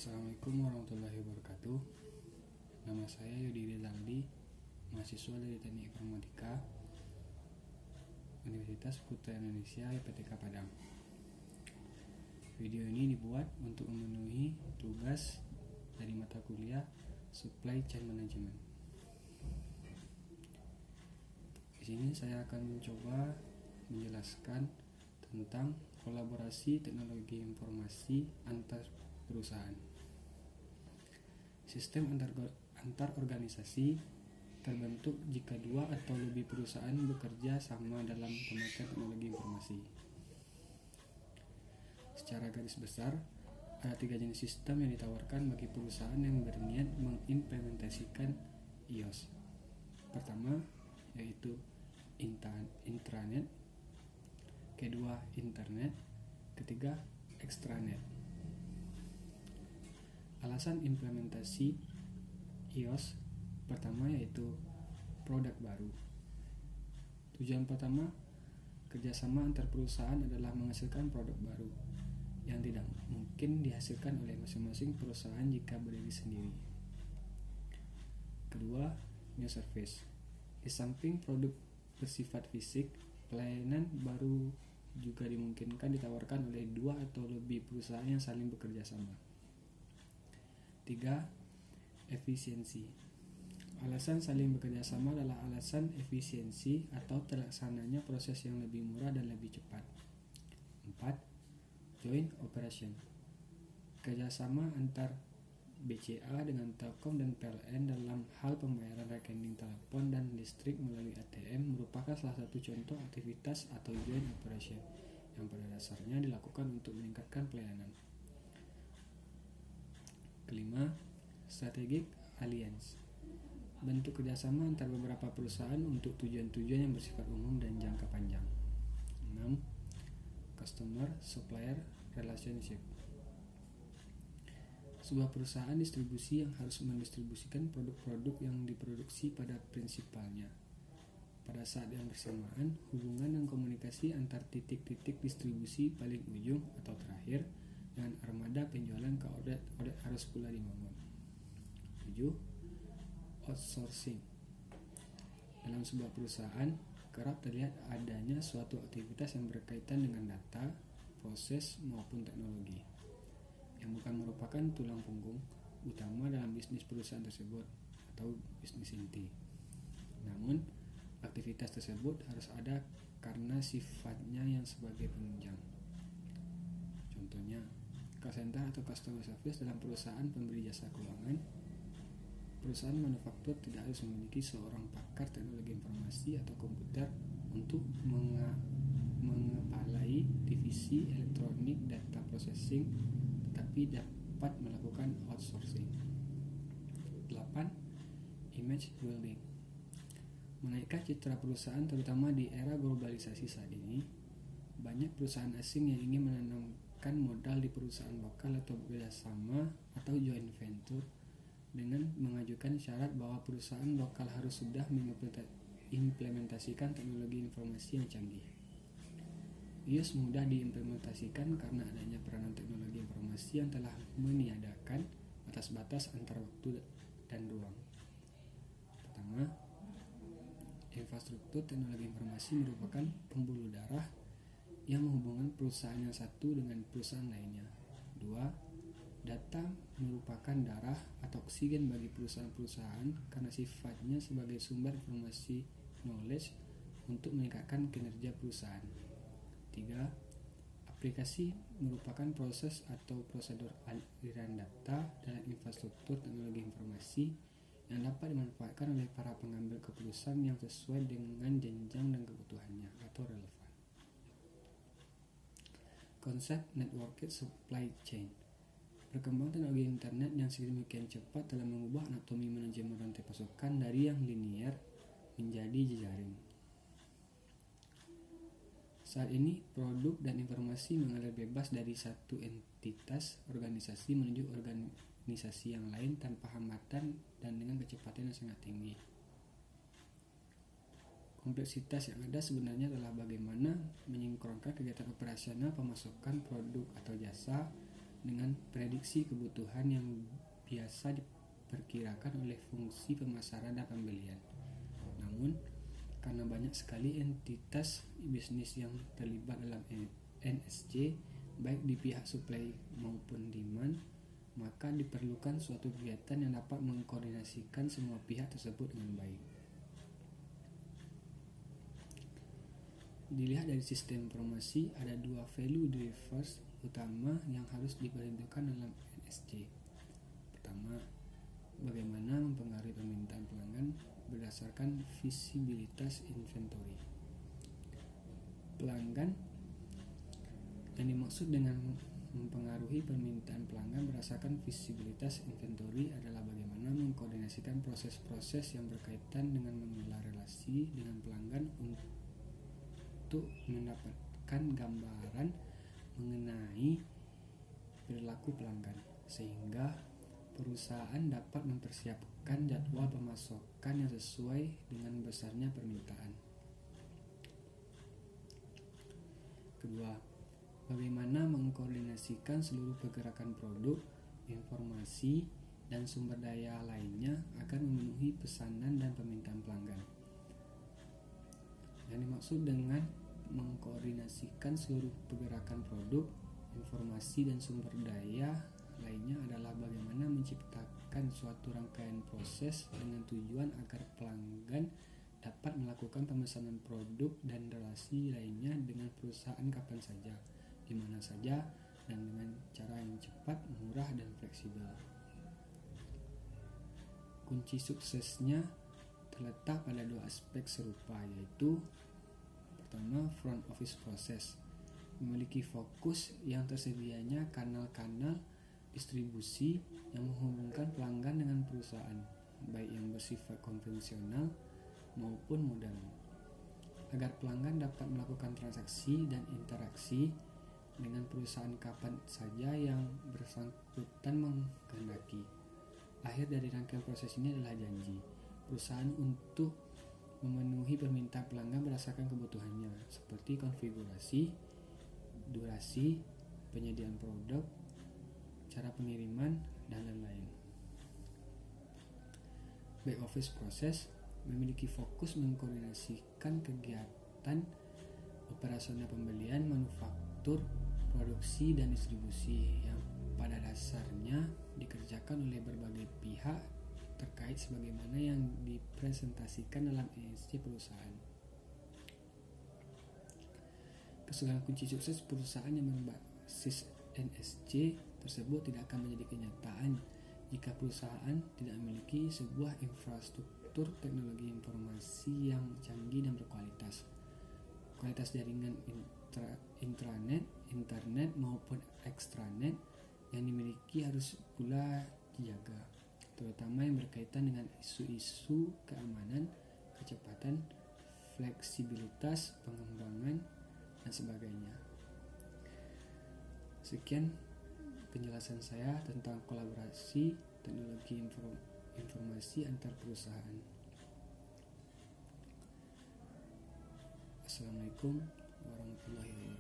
Assalamualaikum warahmatullahi wabarakatuh. Nama saya Yudi Rizaldi, mahasiswa dari Teknik Informatika Universitas Putra Indonesia IPTK Padang. Video ini dibuat untuk memenuhi tugas dari mata kuliah Supply Chain Management. Di sini saya akan mencoba menjelaskan tentang kolaborasi teknologi informasi antar perusahaan. Sistem antar organisasi terbentuk jika dua atau lebih perusahaan bekerja sama dalam pemakaian teknologi informasi. Secara garis besar, ada 3 jenis sistem yang ditawarkan bagi perusahaan yang berniat mengimplementasikan iOS. Pertama, yaitu intranet, kedua internet, ketiga extranet. Alasan implementasi iOS pertama yaitu produk baru. Tujuan pertama kerjasama antar perusahaan adalah menghasilkan produk baru yang tidak mungkin dihasilkan oleh masing-masing perusahaan jika berdiri sendiri. Kedua, new service. Di samping produk bersifat fisik, pelayanan baru juga dimungkinkan ditawarkan oleh dua atau lebih perusahaan yang saling bekerja sama. 3. Efisiensi. Alasan saling bekerja sama adalah alasan efisiensi atau terlaksananya proses yang lebih murah dan lebih cepat. 4. Joint operation. Kerjasama antar BCA dengan Telkom dan PLN dalam hal pembayaran rekening telepon dan listrik melalui ATM merupakan salah satu contoh aktivitas atau joint operation yang pada dasarnya dilakukan untuk meningkatkan pelayanan. Kelima, strategic alliance. Bentuk kerjasama antar beberapa perusahaan untuk tujuan-tujuan yang bersifat umum dan jangka panjang. 6. Customer-supplier relationship. Sebuah perusahaan distribusi yang harus mendistribusikan produk-produk yang diproduksi pada prinsipalnya. Pada saat yang bersamaan, hubungan dan komunikasi antar titik-titik distribusi paling ujung atau terakhir dengan armada penjualan ke outlet harus pula dibangun. 7. Outsourcing. Dalam sebuah perusahaan, kerap terlihat adanya suatu aktivitas yang berkaitan dengan data, proses, maupun teknologi yang bukan merupakan tulang punggung utama dalam bisnis perusahaan tersebut atau bisnis inti. Namun, aktivitas tersebut harus ada karena sifatnya yang sebagai penunjang. Contohnya, call center atau customer service dalam perusahaan pemberi jasa keuangan. Perusahaan manufaktur tidak harus memiliki seorang pakar teknologi informasi atau komputer untuk mengepalai divisi elektronik data processing, tetapi dapat melakukan outsourcing. 8. Image building. Menaikkan citra perusahaan terutama di era globalisasi saat ini. Banyak perusahaan asing yang ingin menanamkan modal di perusahaan lokal atau bekerjasama atau joint venture dengan mengajukan syarat bahwa perusahaan lokal harus sudah mengimplementasikan teknologi informasi yang canggih. iOS mudah diimplementasikan karena adanya peranan teknologi informasi yang telah meniadakan batas-batas antar waktu dan ruang. Pertama, infrastruktur teknologi informasi merupakan pembuluh darah yang menghubungkan perusahaan yang satu dengan perusahaan lainnya. 2. Data merupakan darah atau oksigen bagi perusahaan-perusahaan karena sifatnya sebagai sumber informasi knowledge untuk meningkatkan kinerja perusahaan. 3. Aplikasi merupakan proses atau prosedur aliran data dalam infrastruktur teknologi informasi yang dapat dimanfaatkan oleh para pengambil keputusan yang sesuai dengan jenjang dan kebutuhannya atau relevan. Konsep networked supply chain. Perkembangan teknologi internet yang sedemikian cepat telah mengubah anatomi manajemen rantai pasokan dari yang linear menjadi jejaring. Saat ini, produk dan informasi mengalir bebas dari satu entitas organisasi menuju organisasi yang lain tanpa hambatan dan dengan kecepatan yang sangat tinggi. Kompleksitas yang ada sebenarnya adalah bagaimana menyinkronkan kegiatan operasional pemasakan produk atau jasa dengan prediksi kebutuhan yang biasa diperkirakan oleh fungsi pemasaran dan pembelian. Namun, karena banyak sekali entitas bisnis yang terlibat dalam NSC, baik di pihak supply maupun demand, maka diperlukan suatu kegiatan yang dapat mengkoordinasikan semua pihak tersebut dengan baik. Dilihat dari sistem informasi, ada dua value drivers utama yang harus diperhitungkan dalam NSC. Pertama, bagaimana mempengaruhi permintaan pelanggan berdasarkan visibilitas inventory. Pelanggan yang dimaksud dengan mempengaruhi permintaan pelanggan berdasarkan visibilitas inventory adalah bagaimana mengkoordinasikan proses-proses yang berkaitan dengan mengelola relasi dengan pelanggan untuk mendapatkan gambaran mengenai perilaku pelanggan, sehingga perusahaan dapat mempersiapkan jadwal pemasaran yang sesuai dengan besarnya permintaan. Kedua, bagaimana mengkoordinasikan seluruh pergerakan produk, informasi, dan sumber daya lainnya agar memenuhi pesanan dan permintaan pelanggan. Yang dimaksud dengan mengkoordinasikan seluruh pergerakan produk, informasi, dan sumber daya lainnya adalah bagaimana menciptakan suatu rangkaian proses dengan tujuan agar pelanggan dapat melakukan pemesanan produk dan relasi lainnya dengan perusahaan kapan saja, di mana saja, dan dengan cara yang cepat, murah, dan fleksibel. Kunci suksesnya terletak pada dua aspek serupa, yaitu pertama, front office process, memiliki fokus yang tersedianya kanal-kanal distribusi yang menghubungkan pelanggan dengan perusahaan, baik yang bersifat konvensional maupun modern, agar pelanggan dapat melakukan transaksi dan interaksi dengan perusahaan kapan saja yang bersangkutan menghendaki. Akhir dari rangkaian proses ini adalah janji perusahaan untuk memenuhi permintaan pelanggan berdasarkan kebutuhannya, seperti konfigurasi, durasi, penyediaan produk, cara pengiriman, dan lain-lain. Back office process memiliki fokus mengkoordinasikan kegiatan operasional pembelian, manufaktur, produksi, dan distribusi yang pada dasarnya dikerjakan oleh berbagai pihak terkait sebagaimana yang dipresentasikan dalam NSC perusahaan. Kesalahan kunci sukses perusahaan yang berbasis NSC tersebut tidak akan menjadi kenyataan jika perusahaan tidak memiliki sebuah infrastruktur teknologi informasi yang canggih dan berkualitas. Kualitas jaringan intranet, internet maupun extranet yang dimiliki harus pula dijaga, terutama yang berkaitan dengan isu-isu keamanan, kecepatan, fleksibilitas, pengembangan, dan sebagainya. Sekian penjelasan saya tentang kolaborasi teknologi informasi antar perusahaan. Assalamualaikum warahmatullahi wabarakatuh.